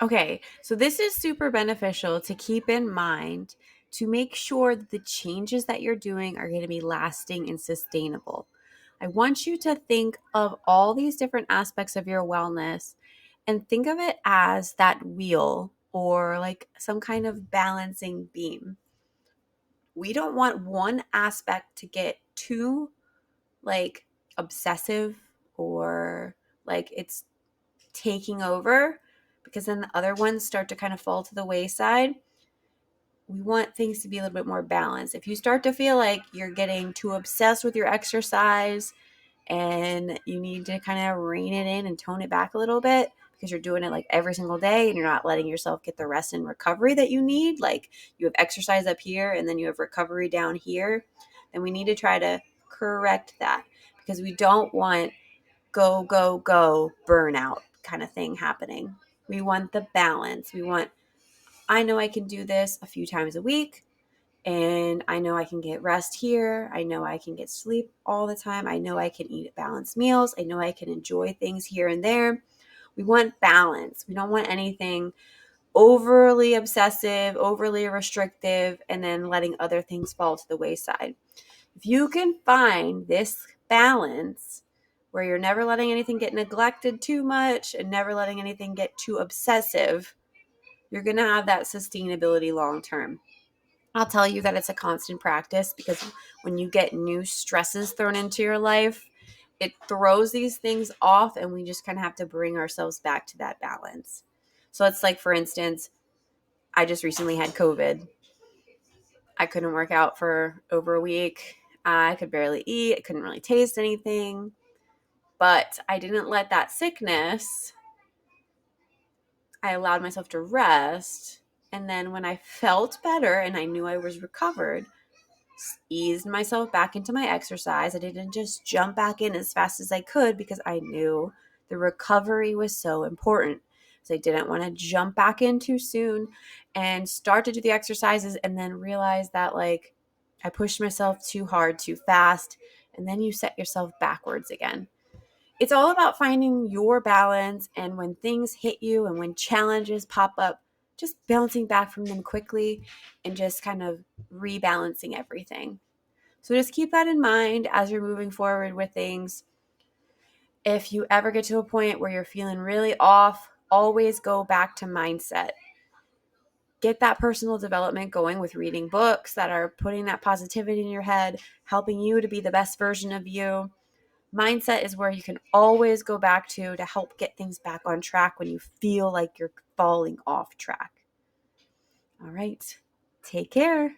Okay, so this is super beneficial to keep in mind to make sure that the changes that you're doing are going to be lasting and sustainable. I want you to think of all these different aspects of your wellness and think of it as that wheel or like some kind of balancing beam. We don't want one aspect to get too like obsessive or like it's taking over because then the other ones start to kind of fall to the wayside. We want things to be a little bit more balanced. If you start to feel like you're getting too obsessed with your exercise and you need to kind of rein it in and tone it back a little bit because you're doing it like every single day and you're not letting yourself get the rest and recovery that you need, like you have exercise up here and then you have recovery down here, then we need to try to correct that because we don't want go, go, go burnout kind of thing happening. We want the balance. We want, I know I can do this a few times a week and I know I can get rest here. I know I can get sleep all the time. I know I can eat balanced meals. I know I can enjoy things here and there. We want balance. We don't want anything overly obsessive, overly restrictive, and then letting other things fall to the wayside. If you can find this balance where you're never letting anything get neglected too much and never letting anything get too obsessive, you're going to have that sustainability long term. I'll tell you that it's a constant practice because when you get new stresses thrown into your life, it throws these things off and we just kind of have to bring ourselves back to that balance. So it's like, for instance, I just recently had COVID. I couldn't work out for over a week. I could barely eat. I couldn't really taste anything. But I didn't let that sickness, I allowed myself to rest. And then when I felt better and I knew I was recovered, eased myself back into my exercise. I didn't just jump back in as fast as I could because I knew the recovery was so important. So I didn't want to jump back in too soon and start to do the exercises and then realize that like I pushed myself too hard, too fast, and then you set yourself backwards again. It's all about finding your balance and when things hit you and when challenges pop up, just bouncing back from them quickly and just kind of rebalancing everything. So just keep that in mind as you're moving forward with things. If you ever get to a point where you're feeling really off, always go back to mindset. Get that personal development going with reading books that are putting that positivity in your head, helping you to be the best version of you. Mindset is where you can always go back to help get things back on track when you feel like you're falling off track. All right. Take care.